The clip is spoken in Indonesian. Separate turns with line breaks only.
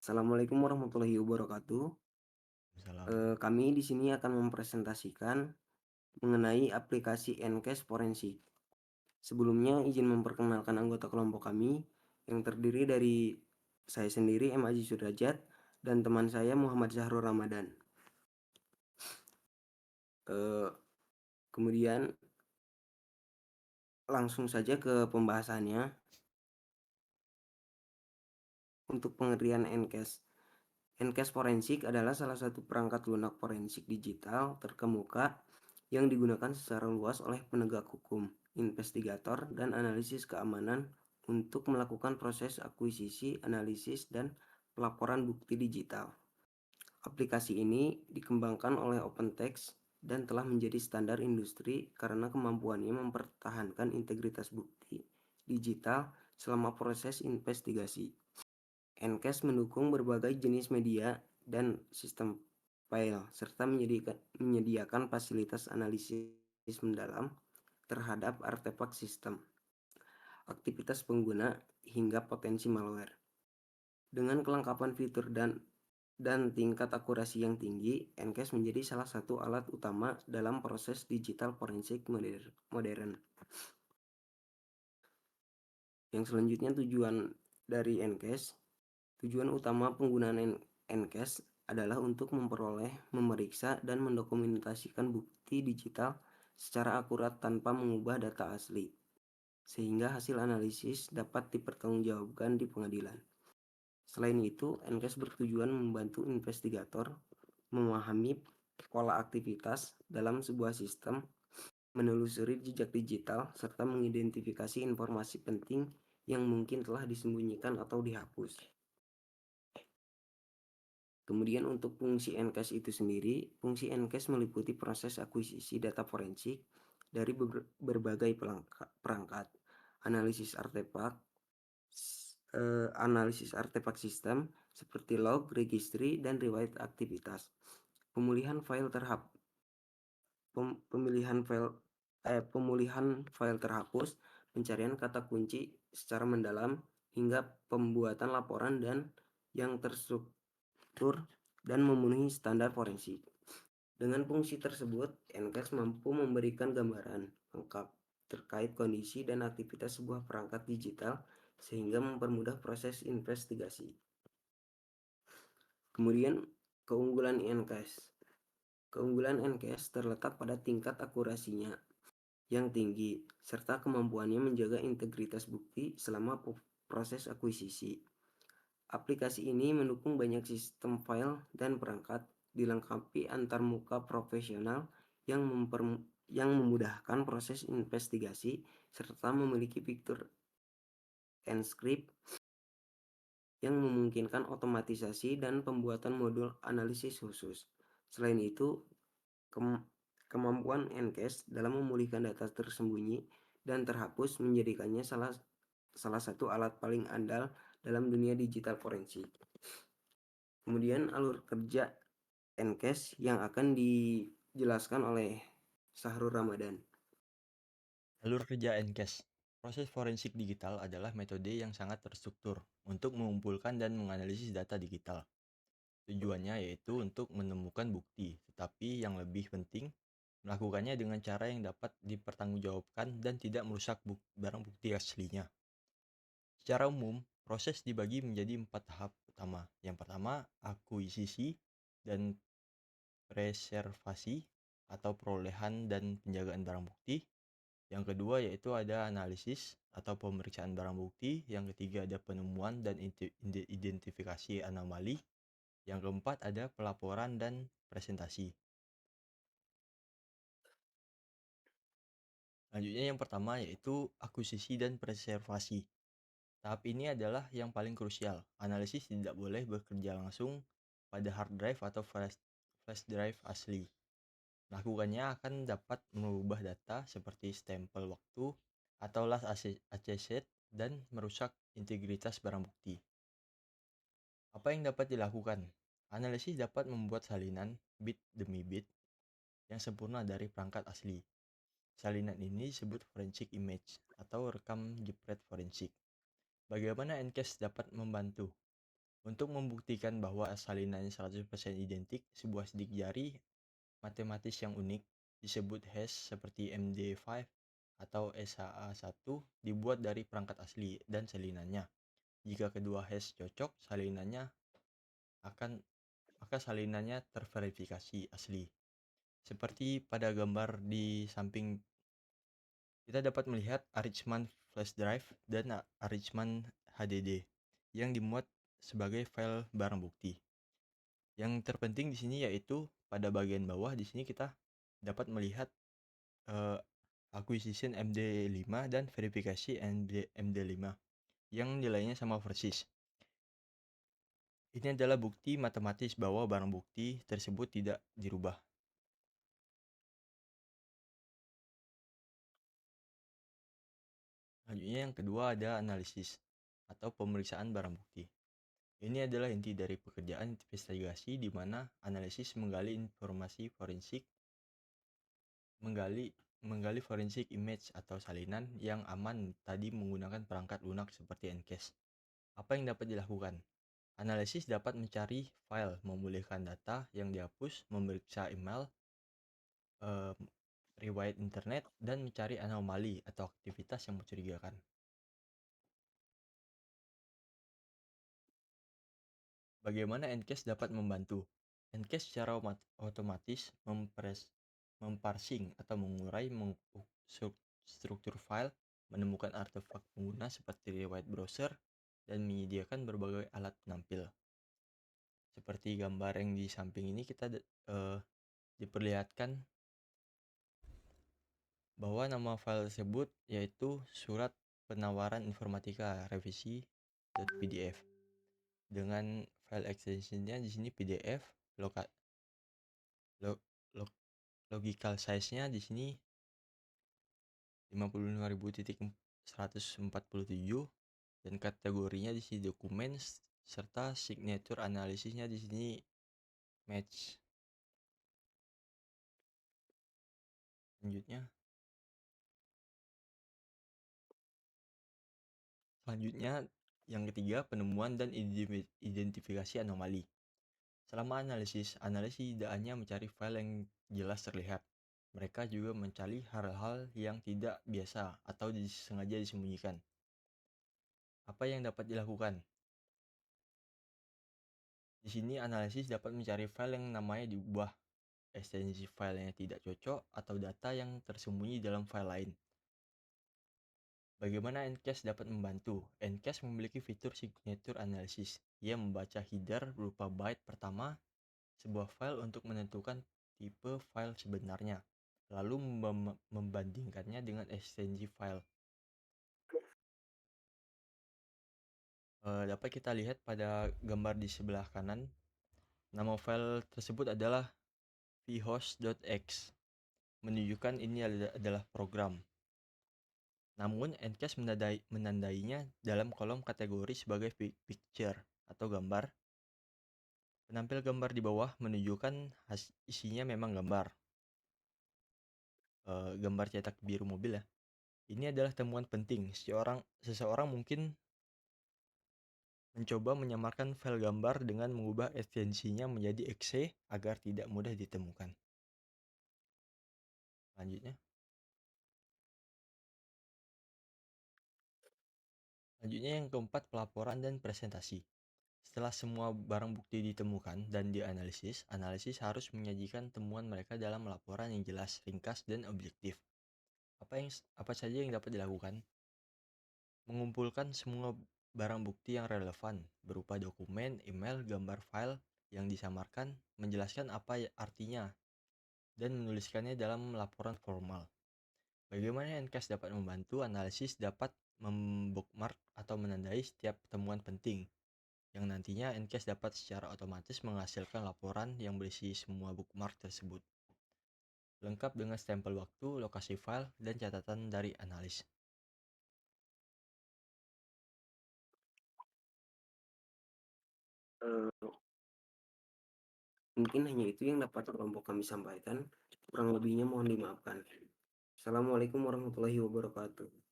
Assalamualaikum warahmatullahi wabarakatuh.
Salam.
Kami di sini akan mempresentasikan mengenai aplikasi Ncast Forensik. Sebelumnya izin memperkenalkan anggota kelompok kami yang terdiri dari saya sendiri M. Aziz Sudrajat dan teman saya Muhammad Zahrul Ramadan. Eh, Kemudian langsung saja ke pembahasannya. Untuk pengertian Ncast. Ncast Forensik adalah salah satu perangkat lunak forensik digital terkemuka yang digunakan secara luas oleh penegak hukum, investigator, dan analisis keamanan untuk melakukan proses akuisisi, analisis, dan pelaporan bukti digital. Aplikasi ini dikembangkan oleh OpenText dan telah menjadi standar industri karena kemampuannya mempertahankan integritas bukti digital selama proses investigasi. Ncast mendukung berbagai jenis media dan sistem file, serta menyediakan fasilitas analisis mendalam terhadap artefak sistem, aktivitas pengguna, hingga potensi malware. Dengan kelengkapan fitur dan tingkat akurasi yang tinggi, Ncast menjadi salah satu alat utama dalam proses digital forensik modern. Yang selanjutnya dari Ncast. Tujuan utama penggunaan Ncast adalah untuk memperoleh, memeriksa, dan mendokumentasikan bukti digital secara akurat tanpa mengubah data asli, sehingga hasil analisis dapat dipertanggungjawabkan di pengadilan. Selain itu, Ncast bertujuan membantu investigator memahami pola aktivitas dalam sebuah sistem, menelusuri jejak digital, serta mengidentifikasi informasi penting yang mungkin telah disembunyikan atau dihapus. Kemudian untuk fungsi Ncast itu sendiri, fungsi Ncast meliputi proses akuisisi data forensik dari berbagai perangkat, analisis artefak, sistem seperti log, registry, dan riwayat aktivitas, pemulihan file terhapus, pencarian kata kunci secara mendalam, hingga pembuatan laporan yang terstruktur dan memenuhi standar forensik. Dengan fungsi tersebut, Ncast mampu memberikan gambaran lengkap terkait kondisi dan aktivitas sebuah perangkat digital sehingga mempermudah proses investigasi. Kemudian keunggulan Ncast. Keunggulan Ncast terletak pada tingkat akurasinya yang tinggi serta kemampuannya menjaga integritas bukti selama proses akuisisi. Aplikasi ini mendukung banyak sistem file dan perangkat, dilengkapi antarmuka profesional yang memudahkan proses investigasi serta memiliki fitur encrypt yang memungkinkan otomatisasi dan pembuatan modul analisis khusus. Selain itu, kemampuan Ncast dalam memulihkan data tersembunyi dan terhapus menjadikannya salah satu alat paling andal dalam dunia digital forensik. Kemudian alur kerja Ncast yang akan dijelaskan oleh Sahrul Ramadan.
Alur kerja Ncast. Proses forensik digital adalah metode yang sangat terstruktur untuk mengumpulkan dan menganalisis data digital. Tujuannya yaitu untuk menemukan bukti, tetapi yang lebih penting, melakukannya dengan cara yang dapat dipertanggungjawabkan dan tidak merusak barang bukti aslinya. Secara umum, proses dibagi menjadi 4 tahap utama. Yang pertama, akuisisi dan preservasi atau perolehan dan penjagaan barang bukti. Yang kedua yaitu ada analisis atau pemeriksaan barang bukti. Yang ketiga ada penemuan dan identifikasi anomali. Yang keempat ada pelaporan dan presentasi. Selanjutnya yang pertama yaitu akuisisi dan preservasi. Tahap ini adalah yang paling krusial. Analisis tidak boleh bekerja langsung pada hard drive atau flash drive asli. Melakukannya akan dapat mengubah data seperti stempel waktu atau last accessed dan merusak integritas barang bukti. Apa yang dapat dilakukan? Analisis dapat membuat salinan bit demi bit yang sempurna dari perangkat asli. Salinan ini disebut forensic image atau rekam jepret forensik. Bagaimana Ncast dapat membantu? Untuk membuktikan bahwa salinannya 100% identik, sebuah sidik jari matematis yang unik disebut hash seperti MD5 atau SHA-1 dibuat dari perangkat asli dan salinannya. Jika kedua hash cocok, akan maka salinannya terverifikasi asli. Seperti pada gambar di samping, kita dapat melihat Arrangement flash drive dan Arrangement HDD yang dimuat sebagai file barang bukti. Yang terpenting di sini yaitu pada bagian bawah di sini kita dapat melihat eh, acquisition MD5 dan verifikasi MD5 yang nilainya sama persis. Ini adalah bukti matematis bahwa barang bukti tersebut tidak dirubah. Selanjutnya yang kedua ada analisis atau pemeriksaan barang bukti. Ini adalah inti dari pekerjaan investigasi di mana analisis menggali informasi forensik, menggali menggali forensik image atau salinan yang aman tadi menggunakan perangkat lunak seperti Ncash. Apa yang dapat dilakukan? Analisis dapat mencari file, memulihkan data yang dihapus, memeriksa email, eh, riwayat internet, dan mencari anomali atau aktivitas yang mencurigakan. Bagaimana Ncash dapat membantu? Ncash secara otomatis memparsing atau mengurai struktur file, menemukan artefak pengguna seperti riwayat browser, dan menyediakan berbagai alat penampil. Seperti gambar yang di samping ini kita diperlihatkan bahwa nama file tersebut yaitu surat penawaran informatika revisi.pdf dengan file extensionnya di sini PDF, loka, lo, lo, logical size-nya di sini 55.000.147 dan kategorinya di sini dokumen serta signature analisisnya di sini match. Selanjutnya, yang ketiga penemuan dan identifikasi anomali. Selama analisis tidak hanya mencari file yang jelas terlihat. Mereka juga mencari hal-hal yang tidak biasa atau sengaja disembunyikan. Apa yang dapat dilakukan? Di sini analisis dapat mencari file yang namanya diubah, ekstensi filenya tidak cocok, atau data yang tersembunyi dalam file lain. Bagaimana Ncash dapat membantu? Ncash memiliki fitur signature analysis. Ia membaca header berupa byte pertama sebuah file untuk menentukan tipe file sebenarnya, lalu membandingkannya dengan ekstensi file. Dapat kita lihat pada gambar di sebelah kanan, nama file tersebut adalah vhost.x, menunjukkan ini adalah program. Namun, Ncash menandainya dalam kolom kategori sebagai picture atau gambar. Penampil gambar di bawah menunjukkan isinya memang gambar. Gambar cetak biru mobil ya. Ini adalah temuan penting. Seseorang mungkin mencoba menyamarkan file gambar dengan mengubah ekstensinya menjadi exe agar tidak mudah ditemukan. Selanjutnya yang keempat, pelaporan dan presentasi. Setelah semua barang bukti ditemukan dan dianalisis, analisis harus menyajikan temuan mereka dalam laporan yang jelas, ringkas, dan objektif. Apa saja yang dapat dilakukan? Mengumpulkan semua barang bukti yang relevan berupa dokumen, email, gambar file yang disamarkan, menjelaskan apa artinya, dan menuliskannya dalam laporan formal. Bagaimana Ncash dapat membantu? Analisis dapat membookmark atau menandai setiap temuan penting, yang nantinya Ncash dapat secara otomatis menghasilkan laporan yang berisi semua bookmark tersebut, lengkap dengan stempel waktu, lokasi file, dan catatan dari analis.
Mungkin hanya itu yang dapat kelompok kami sampaikan. Kurang lebihnya mohon dimaafkan. Assalamualaikum warahmatullahi wabarakatuh.